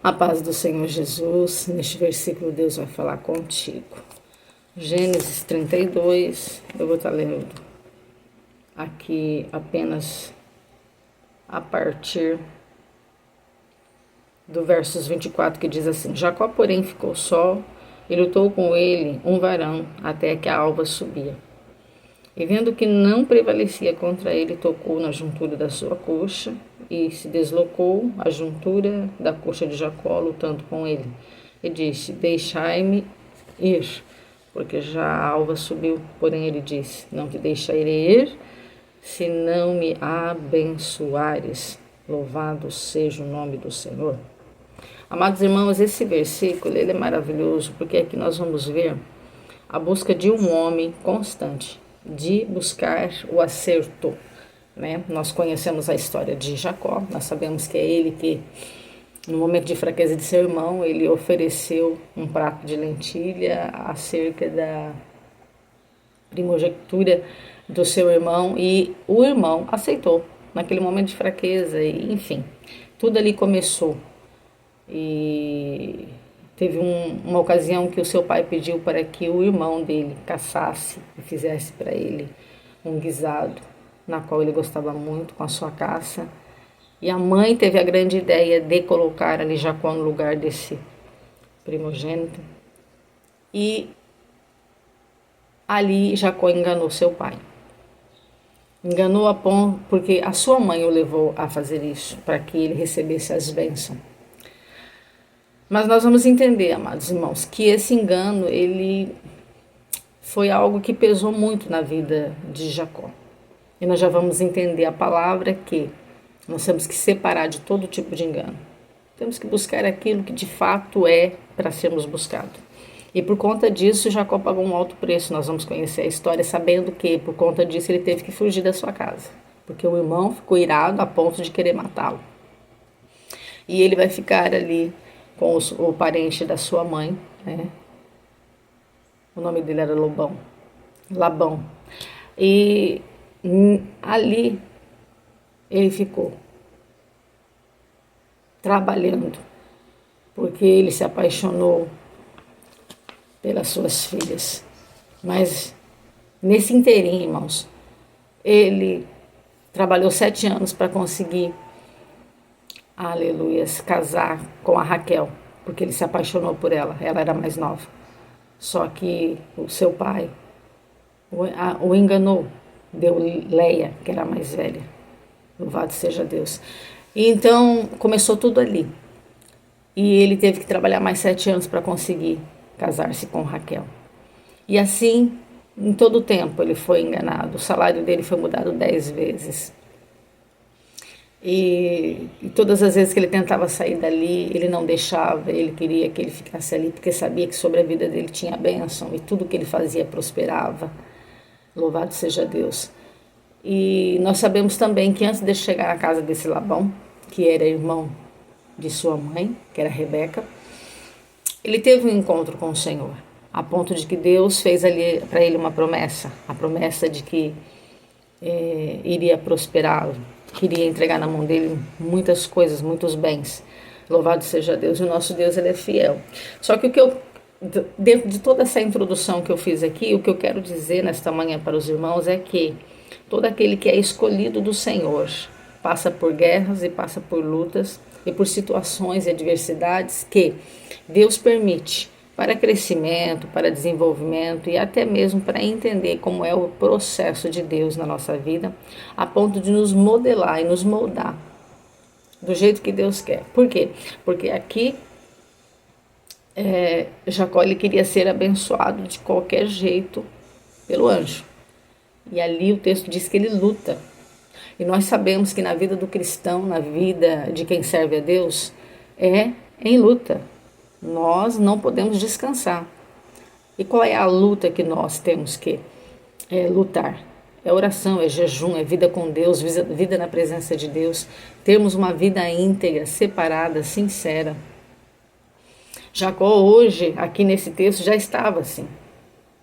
A paz do Senhor Jesus, neste versículo Deus vai falar contigo. Gênesis 32, eu vou estar lendo aqui apenas a partir do versos 24, que diz assim: Jacó, porém, ficou só e lutou com ele um varão até que a alva subia. E vendo que não prevalecia contra ele, tocou na juntura da sua coxa e se deslocou a juntura da coxa de Jacó, lutando com ele. E disse: Deixai-me ir, porque já a alva subiu. Porém ele disse: Não te deixarei ir, se não me abençoares. Louvado seja o nome do Senhor. Amados irmãos, esse versículo ele é maravilhoso, porque aqui nós vamos ver a busca de um homem constante, de buscar o acerto, né? Nós conhecemos a história de Jacó, nós sabemos que é ele que, no momento de fraqueza de seu irmão, ele ofereceu um prato de lentilha acerca da primogenitura do seu irmão, e o irmão aceitou, naquele momento de fraqueza, e enfim, tudo ali começou. E teve uma ocasião que o seu pai pediu para que o irmão dele caçasse e fizesse para ele um guisado, na qual ele gostava muito, com a sua caça. E a mãe teve a grande ideia de colocar ali Jacó no lugar desse primogênito. E ali Jacó enganou seu pai. Enganou a ponto, porque a sua mãe o levou a fazer isso, para que ele recebesse as bênçãos. Mas nós vamos entender, amados irmãos, que esse engano, ele foi algo que pesou muito na vida de Jacó. E nós já vamos entender a palavra que nós temos que separar de todo tipo de engano. Temos que buscar aquilo que de fato é para sermos buscados. E por conta disso, Jacó pagou um alto preço. Nós vamos conhecer a história sabendo que, por conta disso, ele teve que fugir da sua casa. Porque o irmão ficou irado a ponto de querer matá-lo. E ele vai ficar ali com o parente da sua mãe, né? O nome dele era Labão. E ali ele ficou trabalhando, porque ele se apaixonou pelas suas filhas. Mas nesse inteirinho, irmãos, ele trabalhou 7 anos para conseguir, aleluias, casar com a Raquel, porque ele se apaixonou por ela era mais nova. Só que o seu pai o enganou, deu Leia, que era a mais velha. Louvado seja Deus. E então começou tudo ali. E ele teve que trabalhar mais 7 anos para conseguir casar-se com Raquel. E assim, em todo o tempo ele foi enganado. O salário dele foi mudado 10 vezes. E todas as vezes que ele tentava sair dali, ele não deixava, ele queria que ele ficasse ali, porque sabia que sobre a vida dele tinha bênção e tudo que ele fazia prosperava. Louvado seja Deus. E nós sabemos também que antes de chegar à casa desse Labão, que era irmão de sua mãe, que era Rebeca, ele teve um encontro com o Senhor, a ponto de que Deus fez ali para ele uma promessa, a promessa de que iria prosperá-lo, queria entregar na mão dele muitas coisas, muitos bens. Louvado seja Deus, e o nosso Deus ele é fiel. Só que dentro de toda essa introdução que eu fiz aqui, o que eu quero dizer nesta manhã para os irmãos é que todo aquele que é escolhido do Senhor passa por guerras e passa por lutas e por situações e adversidades que Deus permite para crescimento, para desenvolvimento e até mesmo para entender como é o processo de Deus na nossa vida, a ponto de nos modelar e nos moldar do jeito que Deus quer. Por quê? Porque aqui Jacó ele queria ser abençoado de qualquer jeito pelo anjo. E ali o texto diz que ele luta. E nós sabemos que na vida do cristão, na vida de quem serve a Deus, é em luta. Nós não podemos descansar. E qual é a luta que nós temos que lutar? É oração, é jejum, é vida com Deus, vida na presença de Deus. Termos uma vida íntegra, separada, sincera. Jacó hoje, aqui nesse texto, já estava assim.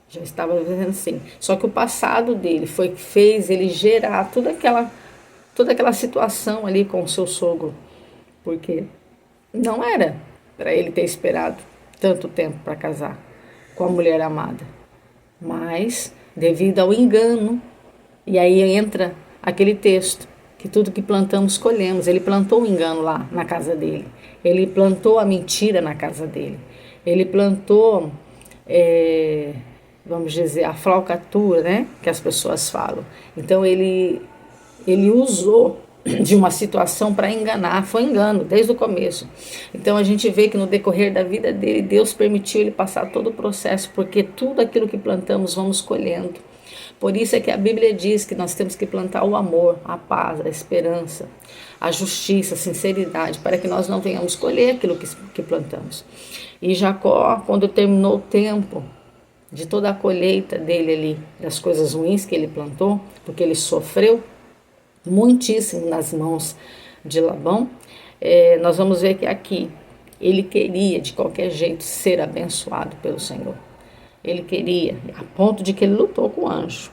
Já estava vivendo assim. Só que o passado dele fez ele gerar toda aquela situação ali com o seu sogro. Porque não era para ele ter esperado tanto tempo para casar com a mulher amada. Mas, devido ao engano, e aí entra aquele texto, que tudo que plantamos colhemos. Ele plantou o engano lá na casa dele. Ele plantou a mentira na casa dele. Ele plantou, vamos dizer, a falcatrua, né? Que as pessoas falam. Então ele usou de uma situação para enganar, foi engano desde o começo. Então a gente vê que no decorrer da vida dele, Deus permitiu ele passar todo o processo, porque tudo aquilo que plantamos vamos colhendo. Por isso é que a Bíblia diz que nós temos que plantar o amor, a paz, a esperança, a justiça, a sinceridade, para que nós não venhamos colher aquilo que plantamos. E Jacó, quando terminou o tempo de toda a colheita dele ali, das coisas ruins que ele plantou, porque ele sofreu muitíssimo nas mãos de Labão, nós vamos ver que aqui ele queria de qualquer jeito ser abençoado pelo Senhor. Ele queria, a ponto de que ele lutou com o anjo.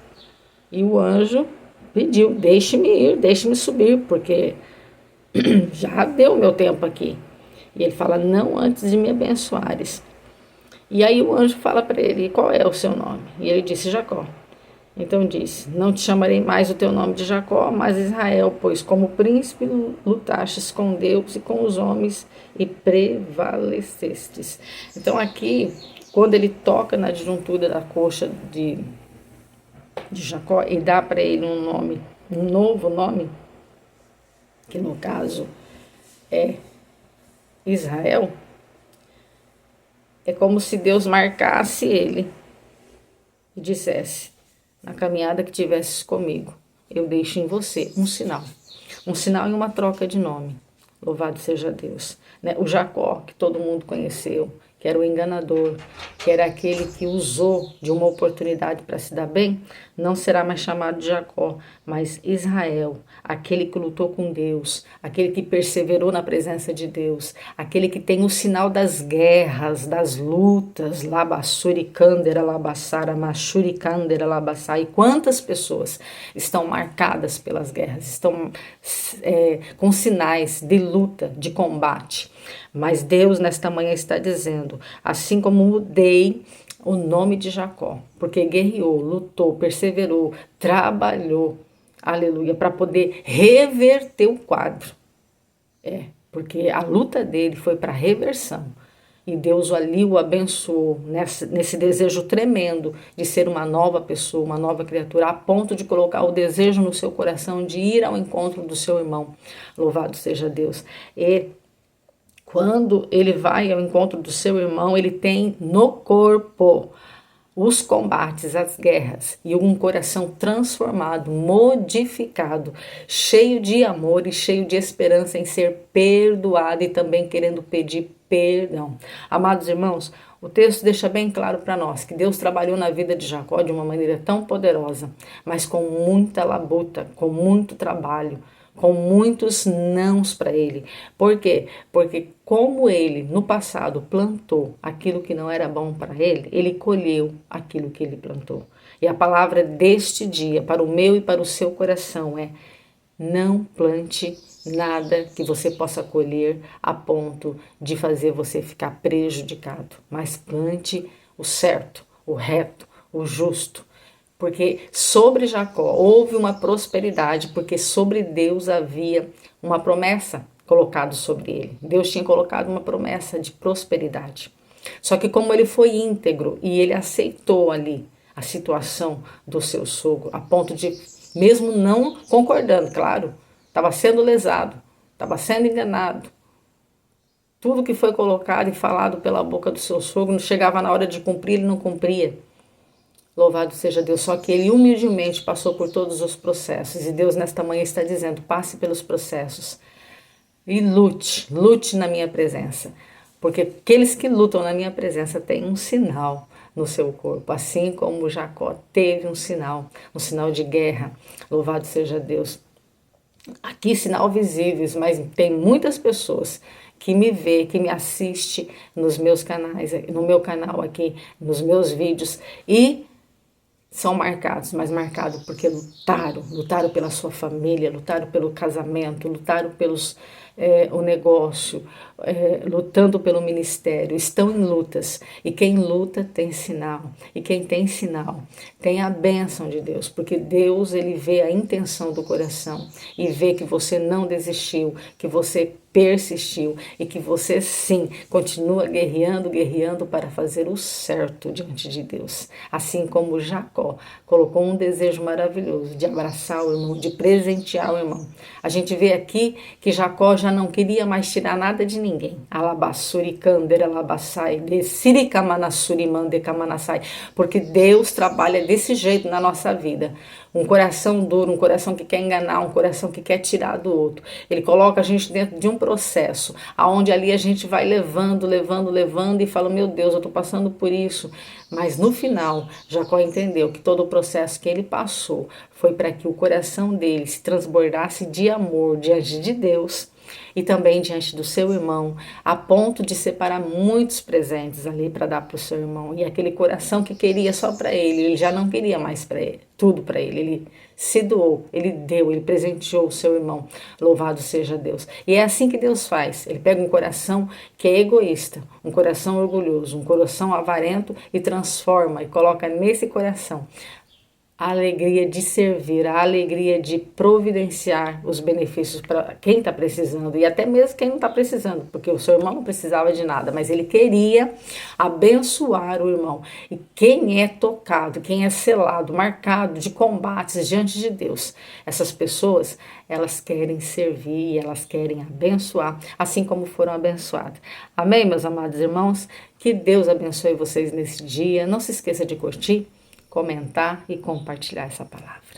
E o anjo pediu, deixe-me ir, deixe-me subir, porque já deu o meu tempo aqui. E ele fala, não antes de me abençoares. E aí o anjo fala para ele, qual é o seu nome? E ele disse, Jacó. Então disse, não te chamarei mais o teu nome de Jacó, mas Israel, pois como príncipe lutastes com Deus e com os homens e prevalecestes. Então aqui, quando ele toca na disjuntura da coxa de Jacó e dá para ele um nome, um novo nome, que no caso é Israel, é como se Deus marcasse ele e dissesse, na caminhada que tivesses comigo, eu deixo em você um sinal e uma troca de nome. Louvado seja Deus. O Jacó, que todo mundo conheceu, que era o enganador, que era aquele que usou de uma oportunidade para se dar bem, não será mais chamado de Jacó, mas Israel, aquele que lutou com Deus, aquele que perseverou na presença de Deus, aquele que tem o sinal das guerras, das lutas, Labassuricandera, Labassara, Machuricandera, Labassá. E quantas pessoas estão marcadas pelas guerras, estão com sinais de luta, de combate. Mas Deus nesta manhã está dizendo, assim como mudei o nome de Jacó, porque guerreou, lutou, perseverou, trabalhou, aleluia, para poder reverter o quadro. Porque a luta dele foi para reversão. E Deus ali o abençoou nesse desejo tremendo de ser uma nova pessoa, uma nova criatura, a ponto de colocar o desejo no seu coração de ir ao encontro do seu irmão. Louvado seja Deus. E quando ele vai ao encontro do seu irmão, ele tem no corpo os combates, as guerras e um coração transformado, modificado, cheio de amor e cheio de esperança em ser perdoado e também querendo pedir perdão. Amados irmãos, o texto deixa bem claro para nós que Deus trabalhou na vida de Jacó de uma maneira tão poderosa, mas com muita labuta, com muito trabalho, com muitos nãos para ele. Por quê? Porque como ele no passado plantou aquilo que não era bom para ele, ele colheu aquilo que ele plantou. E a palavra deste dia para o meu e para o seu coração é: não plante nada que você possa colher a ponto de fazer você ficar prejudicado, mas plante o certo, o reto, o justo. Porque sobre Jacó houve uma prosperidade, porque sobre Deus havia uma promessa colocada sobre ele. Deus tinha colocado uma promessa de prosperidade. Só que como ele foi íntegro e ele aceitou ali a situação do seu sogro, a ponto de, mesmo não concordando, claro, estava sendo lesado, estava sendo enganado. Tudo que foi colocado e falado pela boca do seu sogro, chegava na hora de cumprir, ele não cumpria. Louvado seja Deus, só que ele humildemente passou por todos os processos. E Deus nesta manhã está dizendo, passe pelos processos e lute na minha presença. Porque aqueles que lutam na minha presença têm um sinal no seu corpo. Assim como Jacó teve um sinal de guerra. Louvado seja Deus. Aqui sinal visíveis, mas tem muitas pessoas que me vê, que me assiste nos meus canais, no meu canal aqui, nos meus vídeos e são marcados, mas marcados porque lutaram pela sua família, lutaram pelo casamento, lutaram pelos o negócio, lutando pelo ministério, estão em lutas. E quem luta tem sinal. E quem tem sinal tem a bênção de Deus, porque Deus, ele vê a intenção do coração e vê que você não desistiu, que você persistiu e que você sim continua guerreando para fazer o certo diante de Deus. Assim como Jacó colocou um desejo maravilhoso de abraçar o irmão, de presentear o irmão. A gente vê aqui que Jacó já não queria mais tirar nada de ninguém. Alabassuri kander alabassai, desiri kamanassuri mande kamanassai, porque Deus trabalha desse jeito na nossa vida. Um coração duro, um coração que quer enganar, um coração que quer tirar do outro. Ele coloca a gente dentro de um processo, aonde ali a gente vai levando e fala, meu Deus, eu estou passando por isso. Mas no final, Jacó entendeu que todo o processo que ele passou foi para que o coração dele se transbordasse de amor diante de Deus e também diante do seu irmão, a ponto de separar muitos presentes ali para dar para o seu irmão. E aquele coração que queria só para ele já não queria mais para ele, tudo para ele. Ele se doou, ele deu, ele presenteou o seu irmão. Louvado seja Deus. E é assim que Deus faz. Ele pega um coração que é egoísta, um coração orgulhoso, um coração avarento e transforma e coloca nesse coração a alegria de servir, a alegria de providenciar os benefícios para quem está precisando e até mesmo quem não está precisando, porque o seu irmão não precisava de nada, mas ele queria abençoar o irmão. E quem é tocado, quem é selado, marcado de combates diante de Deus, essas pessoas, elas querem servir, elas querem abençoar, assim como foram abençoadas. Amém, meus amados irmãos? Que Deus abençoe vocês nesse dia. Não se esqueça de curtir, comentar e compartilhar essa palavra.